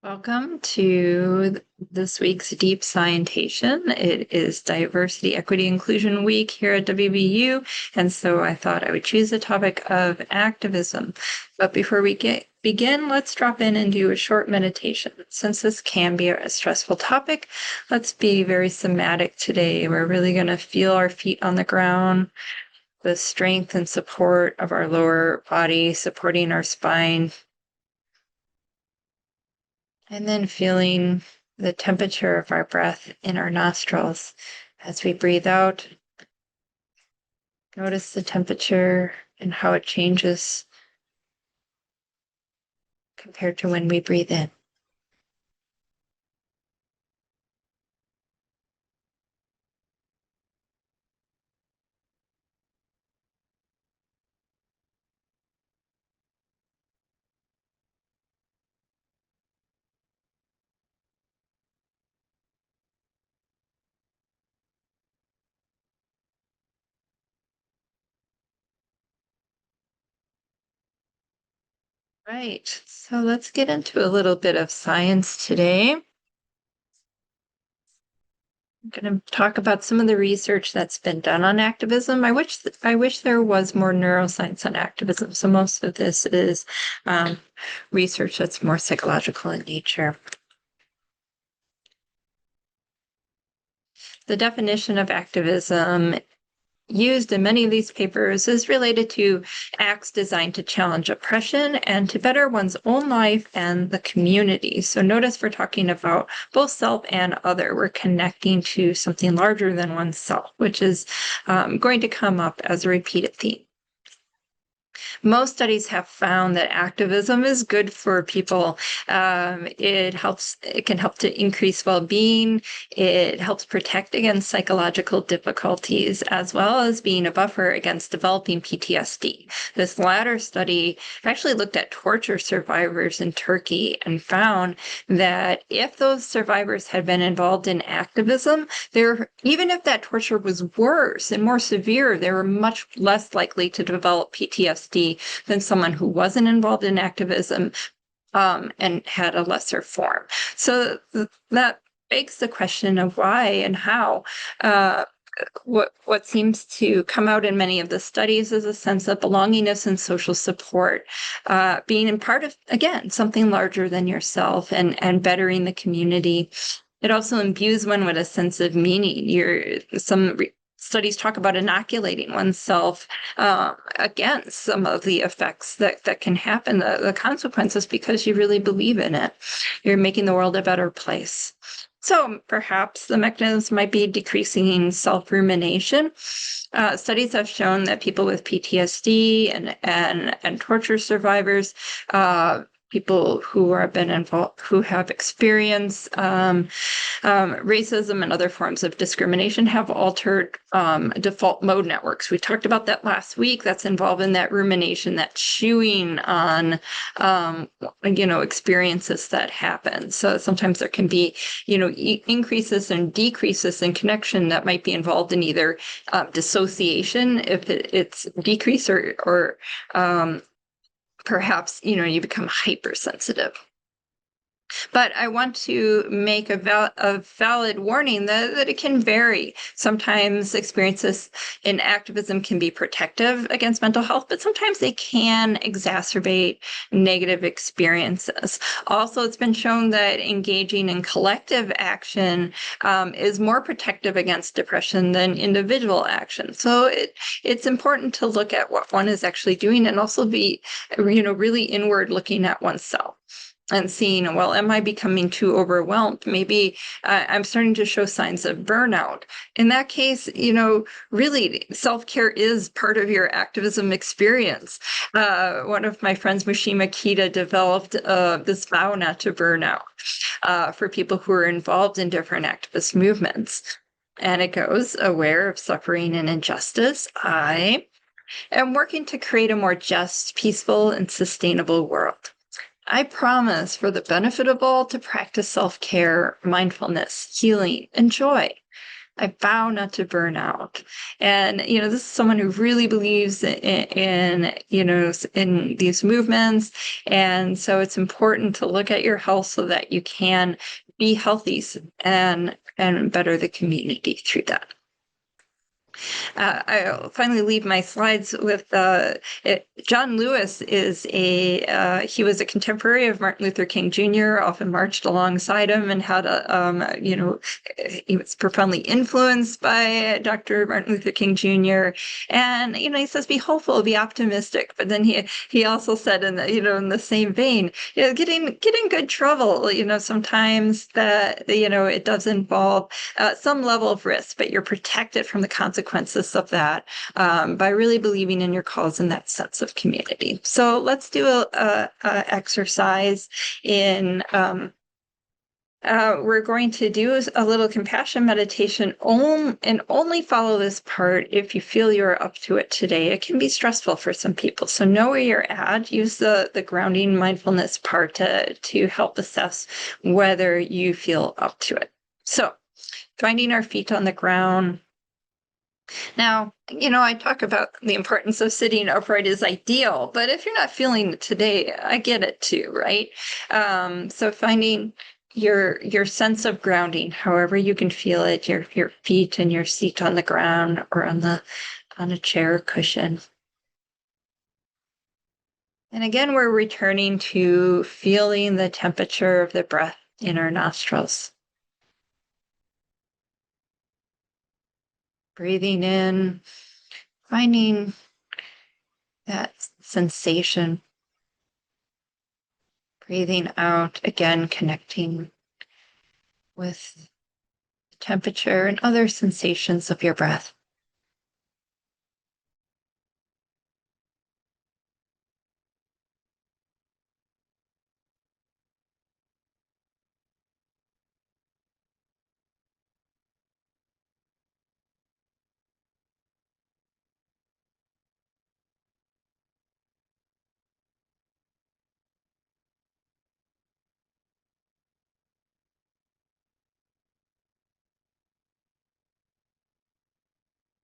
Welcome to this week's Deep Scientation. It is Diversity, Equity, Inclusion Week here at WVU, and so I thought I would choose the topic of activism. But before we begin, let's drop in and do a short meditation. Since this can be a stressful topic, let's be very somatic today. We're really going to feel our feet on the ground, the strength and support of our lower body supporting our spine. And then feeling the temperature of our breath in our nostrils as we breathe out. Notice the temperature and how it changes compared to when we breathe in. Right, so let's get into a little bit of science today. I'm going to talk about some of the research that's been done on activism. I wish there was more neuroscience on activism. So most of this is research that's more psychological in nature. The definition of activism used in many of these papers is related to acts designed to challenge oppression and to better one's own life and the community. So notice we're talking about both self and other. We're connecting to something larger than oneself, which is going to come up as a repeated theme. Most studies have found that activism is good for people. It can help to increase well-being. It helps protect against psychological difficulties, as well as being a buffer against developing PTSD. This latter study actually looked at torture survivors in Turkey and found that if those survivors had been involved in activism, even if that torture was worse and more severe, they were much less likely to develop PTSD than someone who wasn't involved in activism and had a lesser form. So that begs the question of why and how. What seems to come out in many of the studies is a sense of belongingness and social support, being in part of, again, something larger than yourself and bettering the community. It also imbues one with a sense of meaning. Studies talk about inoculating oneself against some of the effects that can happen, the consequences, because you really believe in it. You're making the world a better place. So perhaps the mechanism might be decreasing self-rumination. Studies have shown that people with PTSD and torture survivors, people who have been involved, who have experienced racism and other forms of discrimination, have altered default mode networks. We talked about that last week. That's involved in that rumination, that chewing on, experiences that happen. So sometimes there can be, increases and decreases in connection that might be involved in either dissociation, if it's decrease, or perhaps, you become hypersensitive. But I want to make a valid warning that it can vary. Sometimes experiences in activism can be protective against mental health, but sometimes they can exacerbate negative experiences. Also, it's been shown that engaging in collective action is more protective against depression than individual action. So it's important to look at what one is actually doing and also be, really inward looking at oneself and seeing, well, am I becoming too overwhelmed? Maybe I'm starting to show signs of burnout. In that case, really self-care is part of your activism experience. One of my friends, Mushima Kita, developed this vow not to burn out for people who are involved in different activist movements. And it goes, aware of suffering and injustice, I am working to create a more just, peaceful, and sustainable world. I promise, for the benefit of all, to practice self-care, mindfulness, healing, and joy. I vow not to burn out. And, this is someone who really believes in these movements. And so it's important to look at your health so that you can be healthy and better the community through that. I'll finally leave my slides with John Lewis he was a contemporary of Martin Luther King Jr., often marched alongside him and had he was profoundly influenced by Dr. Martin Luther King Jr. And, he says, be hopeful, be optimistic. But then he also said in the same vein, getting good trouble, sometimes that, it does involve some level of risk, but you're protected from the consequences of that by really believing in your cause and that sense of community. So let's do a exercise in we're going to do a little compassion meditation and only follow this part if you feel you're up to it today. It can be stressful for some people, so know where you're at. Use the grounding mindfulness part to help assess whether you feel up to it. So finding our feet on the ground. Now, I talk about the importance of sitting upright is ideal, but if you're not feeling it today, I get it too, right? So finding your sense of grounding, however you can feel it, your feet and your seat on the ground or on a chair or cushion. And again, we're returning to feeling the temperature of the breath in our nostrils. Breathing in, finding that sensation. Breathing out, again, connecting with the temperature and other sensations of your breath.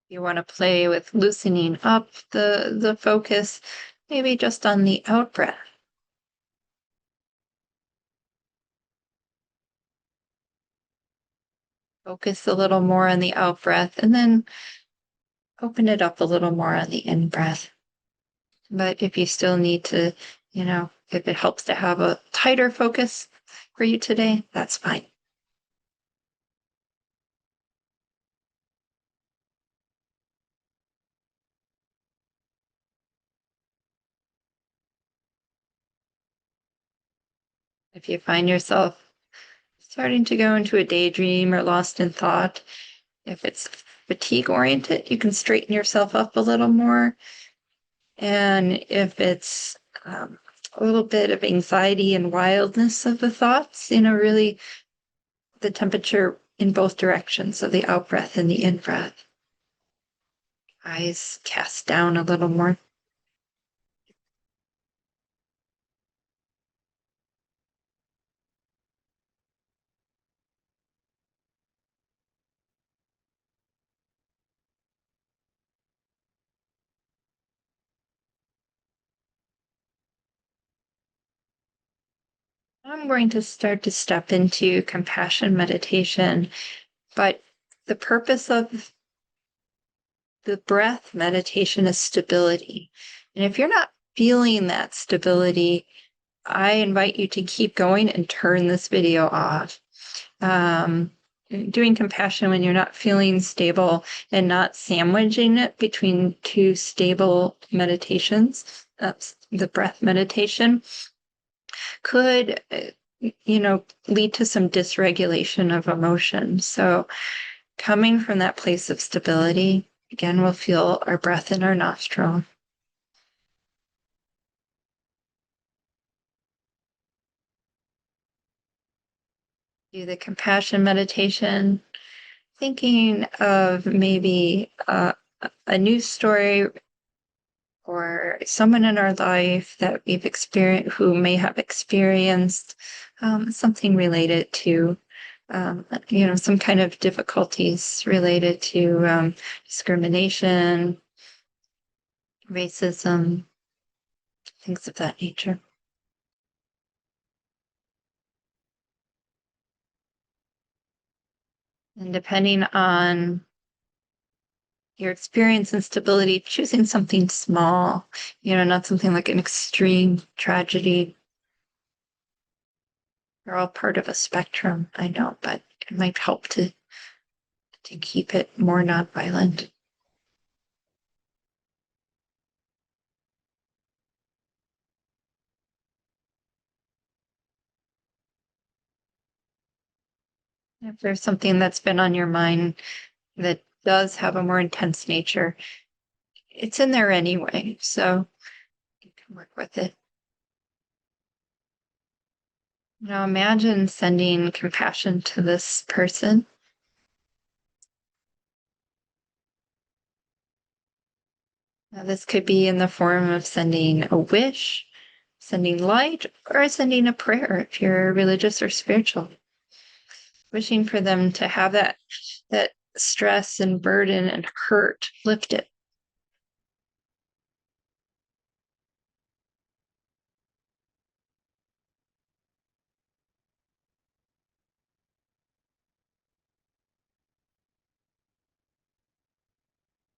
You want to play with loosening up the focus, maybe just on the out breath. Focus a little more on the out breath and then open it up a little more on the in breath. But if you still need to, if it helps to have a tighter focus for you today, that's fine. If you find yourself starting to go into a daydream or lost in thought, if it's fatigue oriented, you can straighten yourself up a little more. And if it's a little bit of anxiety and wildness of the thoughts, really the temperature in both directions of the out breath and the in breath. Eyes cast down a little more. I'm going to start to step into compassion meditation, but the purpose of the breath meditation is stability. And if you're not feeling that stability, I invite you to keep going and turn this video off. Doing compassion when you're not feeling stable and not sandwiching it between two stable meditations, the breath meditation, could, lead to some dysregulation of emotion. So coming from that place of stability, again, we'll feel our breath in our nostril. Do the compassion meditation, thinking of maybe a news story or someone in our life that we've experienced who may have experienced something related to some kind of difficulties related to discrimination, racism, things of that nature. And depending on your experience and stability, choosing something small, not something like an extreme tragedy. They're all part of a spectrum, I know, but it might help to keep it more nonviolent. If there's something that's been on your mind that does have a more intense nature, it's in there anyway, so you can work with it. Now imagine sending compassion to this person. Now, this could be in the form of sending a wish, sending light, or sending a prayer if you're religious or spiritual. Wishing for them to have that stress and burden and hurt lifted.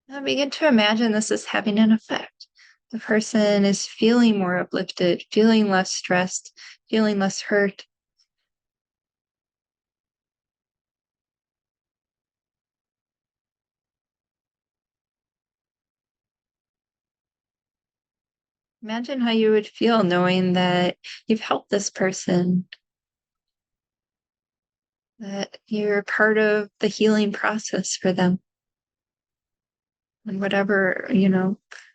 Now begin to imagine this is having an effect. The person is feeling more uplifted, feeling less stressed, feeling less hurt. Imagine how you would feel knowing that you've helped this person, that you're part of the healing process for them. In whatever,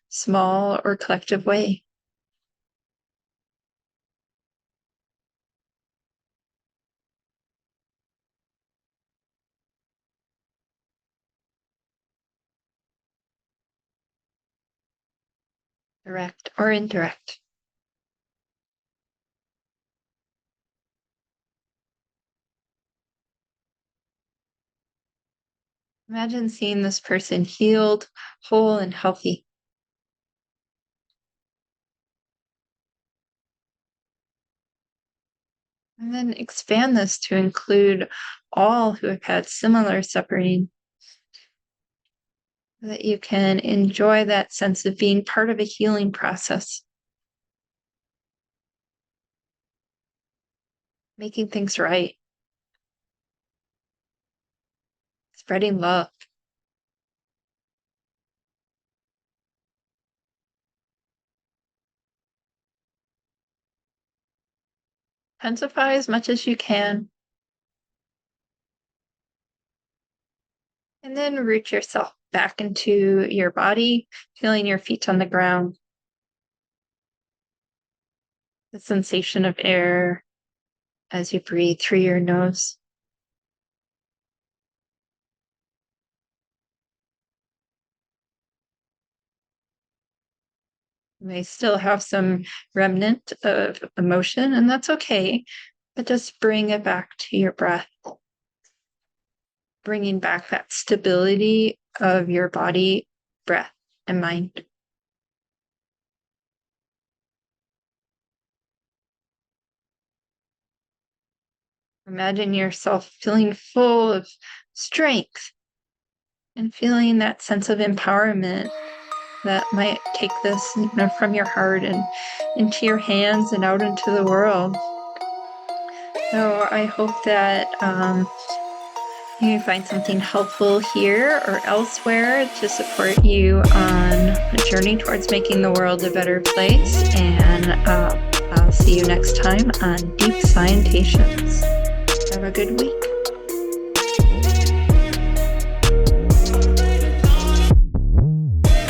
small or collective way. Direct or indirect. Imagine seeing this person healed, whole, and healthy. And then expand this to include all who have had similar suffering, so that you can enjoy that sense of being part of a healing process. Making things right. Spreading love. Intensify as much as you can. And then root yourself back into your body, feeling your feet on the ground. The sensation of air as you breathe through your nose. You may still have some remnant of emotion, and that's okay, but just bring it back to your breath. Bringing back that stability of your body, breath, and mind. Imagine yourself feeling full of strength and feeling that sense of empowerment that might take this from your heart and into your hands and out into the world. So I hope that you find something helpful here or elsewhere to support you on a journey towards making the world a better place. And I'll see you next time on Deep Scientations. Have a good week.